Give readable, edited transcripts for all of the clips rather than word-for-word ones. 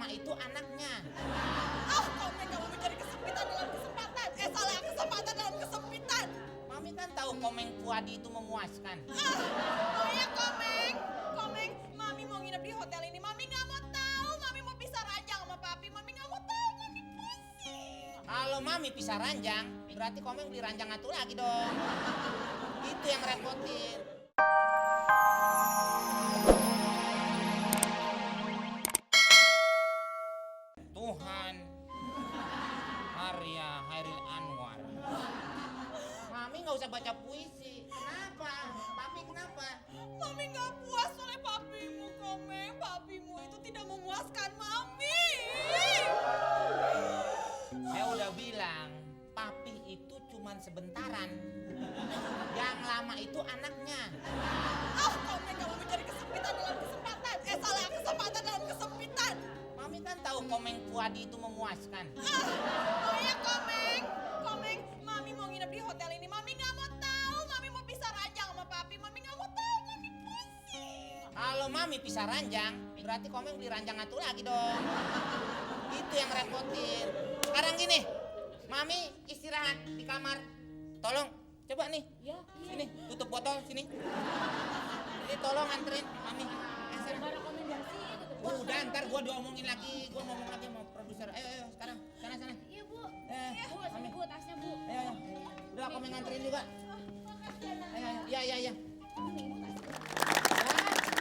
lama itu anaknya. Komeng kamu mencari kesempitan dalam kesempatan. Salah kesempatan dalam kesempitan. Mami kan tahu Komeng Puadi itu memuaskan. Oh ya Komeng, Mami mau nginep di hotel ini. Mami nggak mau tahu. Mami mau pisah ranjang sama papi. Mami nggak mau tahu. Mami pusing. Kalau Mami pisah ranjang, berarti Komeng beli ranjang satu lagi dong. Itu yang repotin. Tuhan, Maria Hairil Anwar. Mami nggak usah baca puisi. Kenapa? Papi kenapa? Mami nggak puas oleh papimu, Komeng. Papimu itu tidak memuaskan Mami. Saya udah bilang, papi itu cuman sebentaran. Yang lama itu anaknya. Komeng kamu mencari kesempitan dalam kesempatan. Salah kesempatan dalam kesempitan. Mami kan tahu Komeng Puadi itu memuaskan. Oh ya Komeng, Mami mau nginep di hotel ini. Mami nggak mau tahu. Mami mau pisah ranjang sama papi. Mami nggak mau tahu. Mami pusing. Kalau Mami pisah ranjang, berarti Komeng beli ranjang satu lagi dong. Itu yang repotin. Sekarang gini, Mami istirahat di kamar. Tolong, coba nih. Ya, Sini, tutup botol, sini. Ini tolong anterin Mami. rekomendasi itu. Udah, ntar gua diomongin lagi. Gua ngomong lagi sama produser. Ayo, sekarang. Sana. Iya, Bu. Bu, Sini, Bu, tasnya, Bu. Ayo. Udah, Komeng nganterin juga. Makasih ya, Nak. Ayo. Iya. Ini, Bu, tasnya.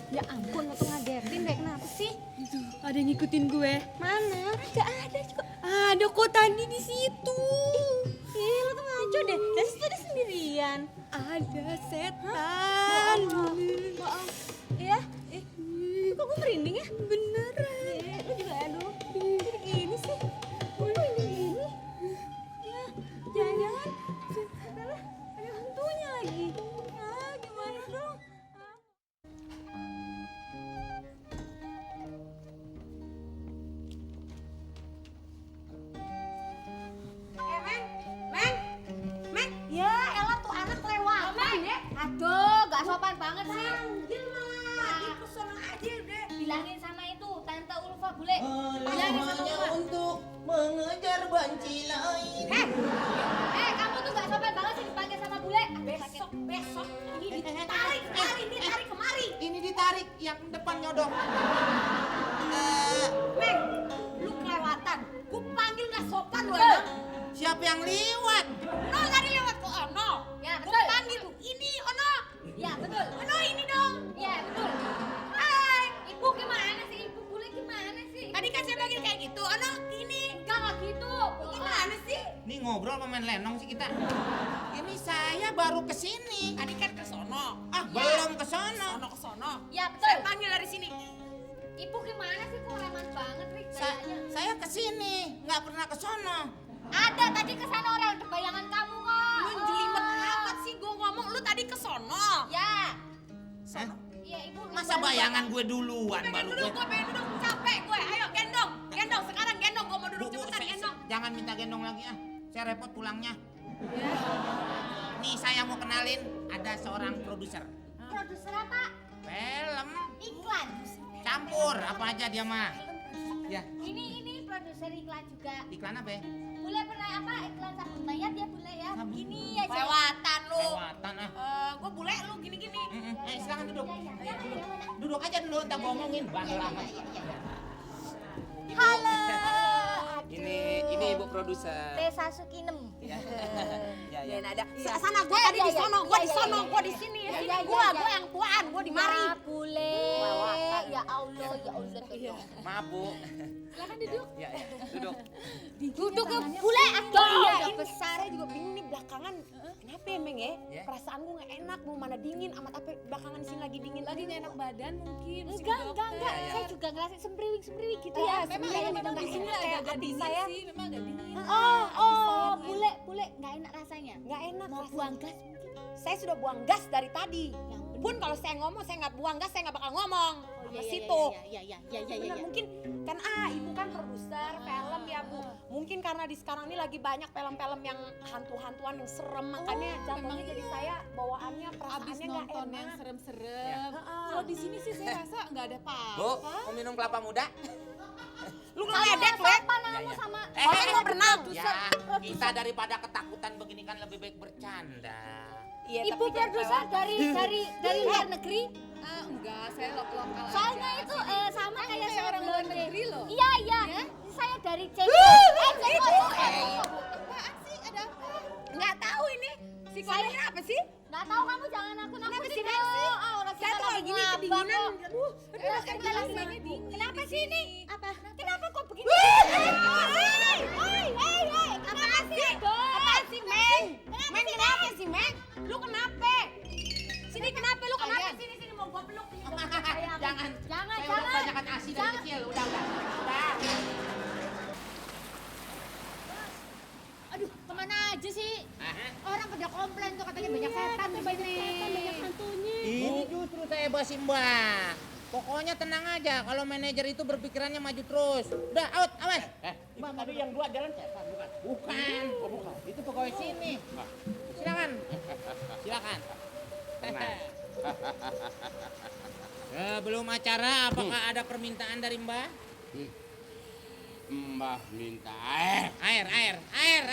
Ya ampun, lo tuh ngagetin deh, kenapa sih? Ada yang ngikutin gue. Mana? Gak ada juga. Ada kok tadi di situ. Ih, lo tuh ngaco deh. Dan situ ada sendirian. Ada setan. Bohong. Iya? Kok gue merinding ya? Beneran. Lo juga aduh. Jadi gini sih. Kok ini gini? Ya, jangan-jangan. Salah, ada hantunya lagi. Ah, gimana dong? Meng. Ya, elah tuh anak kelewatan ya. Aduh, gak sopan banget sih. Panggil mah. Di pesona aja udah. Bilangin sama itu, Tante Ulfa, bule. Bilangin sama Hanya Ulfa. untuk mengejar banci lain. Kamu tuh gak sopan banget sih dipanggil sama bule. Besok ini ditarik kemari, ditarik kemari. Ini ditarik, yang depan nyodok. Meng, lu kelewatan. Gue panggil nggak sopan lu emang. Siapa yang liwat? No, tadi lewat ke Ono. Ya, Gue betul. panggil lu, ini Ono. Ya, betul. Ono ini dong. Ya, betul. Hai. Ibu gimana sih? Ibu bule gimana sih? Tadi kan saya panggil kayak gitu. Ono, ini. Enggak gitu. Gimana sih? Nih ngobrol pemain lenong sih kita. Ini saya baru kesini. Tadi kan ke sono. Belum ke sono. Sono ke sono. Ya, Saya betul. panggil dari sini. Ibu gimana sih? Kok reman banget, Rik, Sa- kayaknya. saya kesini, nggak pernah ke sono. Ada tadi kesana orang ada bayangan kamu kok. Lu jelimet amat sih gue ngomong. Lu tadi ke sono. Ya. Hah? Iya, Ibu. Masa bayangan gue duluan Pengen baru duduk, gue pengen duduk. Capek gue. Ayo gendong. Gendong sekarang gendong. Gue mau duduk Bu, cepetan gendong. jangan minta gendong lagi ah. Saya repot pulangnya. Nih saya mau kenalin, ada seorang produser. Produser apa? Film Iklan. campur apa aja dia mah. Ya, Ini produser iklan juga. iklan apa ya? Bule pernah apa? Iklan sabun mayat ya, Bule ya. Sabun. Gini aja. Kelewatan lu. Lewatan ah. Gue bule lu gini-gini. Silakan duduk. Ya, Duduk aja dulu, ntar gua ngomongin bandel amat. Halo. Ini ibu produser. Desa Sukinem. Ya. Ya, ada. Sana gue tadi di sono, gue di sono, gue di sini. Gue yang tuaan, gue di mari. Ya bule. Ya Allah, Ya Allah. Iya. Maaf Bu. Silakan duduk. Ya, duduk. Duduk ya bule aduh. Iya, Udah ini saya juga bingung nih belakangan. Kenapa ya, Meng ya? Ya. Perasaan gue gak enak, mau mana dingin, amat apa belakangan sini lagi dingin. Lagi nggak enak badan mungkin. mesti ke Enggak. dokter. Saya juga ngerasain sempriwing gitu Iya, ya. Memang sebenarnya memang di sini kayak agak-agak hati dingin saya. sih, memang agak dingin. Oh, bule nggak enak rasanya. Gak enak. Mau rasanya. buang gas? Saya sudah buang gas dari tadi. Yang bener. Pun kalau saya ngomong, saya nggak buang gas, saya nggak bakal ngomong. Oh, Sama iya, situ. Iya. Benar, mungkin kan ibu kan produser film ya bu. Mungkin karena di sekarang ini lagi banyak film-film yang hantu-hantuan yang serem, makanya jatuhnya memang jadi iya. saya bawaannya Abis perasaannya nggak nonton yang enak. serem-serem. Heeh. Kalau di sini sih saya rasa nggak ada Bu, apa-apa. mau minum kelapa muda? Lu ngeledek le? Apa namamu sama? Komen mau berenang. Ya, kita daripada ketakutan begini kan lebih baik bercanda. Iya, Ibu tapi jangan produser kelewat. dari luar negeri. Enggak, saya lokal aja. Soalnya itu sama kayak saya saya orang luar negeri loh. Iya. Ya? Saya dari Ceko. Apaan sih? Ada apa? Nggak tahu ini. Si Komeng ini apa sih? Nggak tahu kamu jangan aku-nakutin sih, dong. sih? Orang Saya kita tuh lagi lagi gini ngabang kedinginan. kok. Aduh, Kita lagi dingin. Kenapa sih ini? Apa? Kenapa kok begini? Apaan sih? Apaan sih, Meng? Meng kenapa sih, Meng? Lu kenapa? Sini kenapa? Lu kenapa? Kalian. Sini mau gua peluk nih. Jangan. Jangan, Saya udah jangan. kebanyakan asi dari kecil. Udah. Aduh, kemana aja sih? Aha. Orang pada komplain tuh katanya banyak setan di sini. Banyak hantunya. Ini justru saya bahas Mbak. Pokoknya tenang aja, kalau manajer itu berpikirannya maju terus. Udah, out, awas. Mbak, tadi yang dua jalan setan bukan? Bukan. Oh, bukan. Itu pegawai sini. Silakan. Silakan. Belum acara, apakah ada permintaan dari Mbak? Mbah minta air. Air. Air.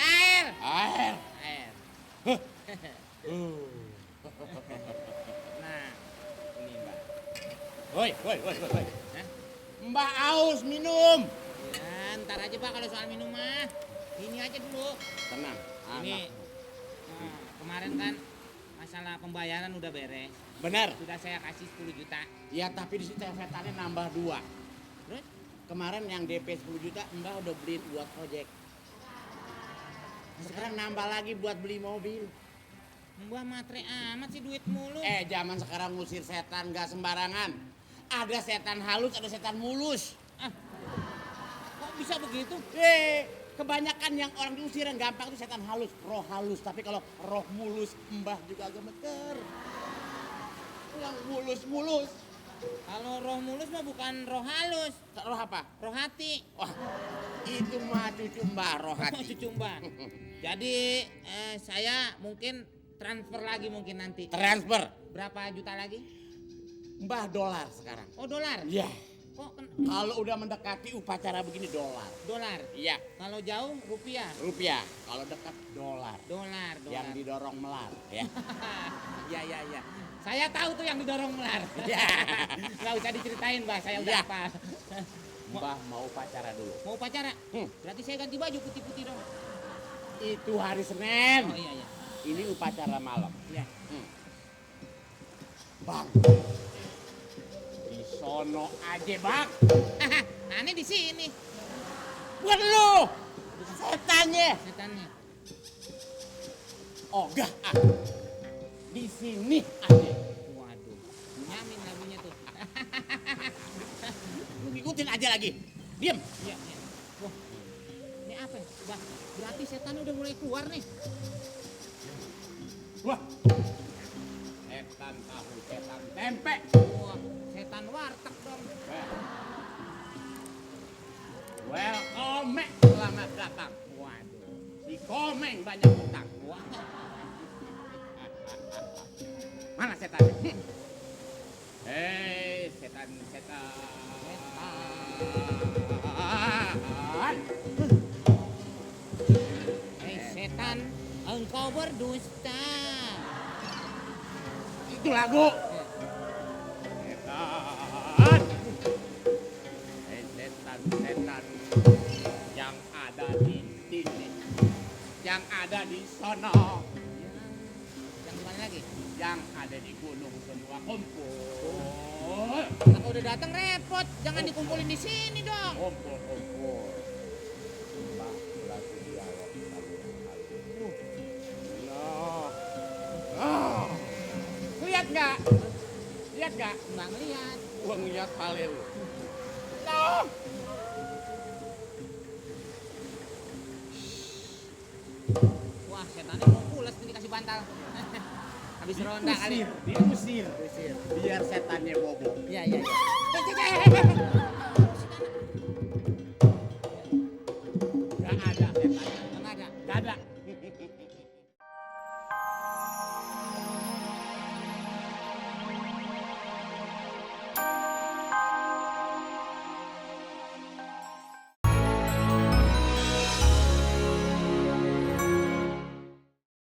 Nah, ini Mbak. Woi. Hah? Mbah aus minum. Ya, ntar aja Pak kalau soal minum mah. Ini aja dulu. Tenang. Ini kemarin kan masalah pembayaran udah beres. Benar. Sudah saya kasih 10 juta. Ya tapi di situ setannya nambah 2. Terus? Kemarin yang DP 10 juta Mbah udah beliin buat project. Sekarang nambah lagi buat beli mobil. Mbak matre amat sih duit mulu. Zaman sekarang ngusir setan gak sembarangan. Ada setan halus, ada setan mulus. Kok bisa begitu? Kebanyakan yang orang diusir yang gampang itu setan halus, roh halus. Tapi kalau roh mulus, Mbah juga agak meter. Yang mulus-mulus. Kalau roh mulus mah bukan roh halus, Roh apa? roh hati. Wah, itu mah cucu Mbah roh hati. Cucu Mbak. Jadi saya mungkin transfer lagi mungkin nanti. Transfer. Berapa juta lagi? Mbah dolar sekarang. Oh dolar. Iya. Kok Kalau udah mendekati upacara begini dolar. dolar? Iya. Kalau jauh rupiah. Rupiah. Kalau dekat dolar. Dolar. Yang didorong melar. Ya. Iya. Saya tahu tuh yang didorong melar. Ya. Nggak usah diceritain, Mbak. Saya udah Ya. hafal. Mbah mau upacara dulu. Mau upacara? Berarti saya ganti baju putih-putih dong. Itu hari Senin. Oh iya. Ini upacara malam. Iya. Bang. Di sono aja, Bang. Aneh di sini Buat lu. Setannya. setannya. Ogah. Di sini aja. Waduh. Nyamin lagunya tuh. Lu ngikutin aja lagi. Diam. Iya. Wah. Ini apa? Bah, berarti setan udah mulai keluar nih. Wah. Setan tahu, setan tempe. Wah, setan warteg dong. Welcome, selamat datang. Waduh. Si Komeng banyak utang. Wah. Mana setannya? Hei, setan. Hei setan, engkau berdusta. Itu lagu. Setan. Setan yang ada di sini, yang ada di sono, Yang mana lagi? yang ada di gunung semua kumpul. Apa udah datang repot. Jangan dikumpulin di sini dong. Kumpul. Mbah berarti dialog kali yang lalu. Nah. Lihat nggak? Lihat nggak? Nggak ngeliat. Gua ngeliat kali lu. Nah. Wah, setannya mau pulas nih dikasih bantal. Habis ronda kali. Diusir. Biar setannya bobo. Iya. Gak ada.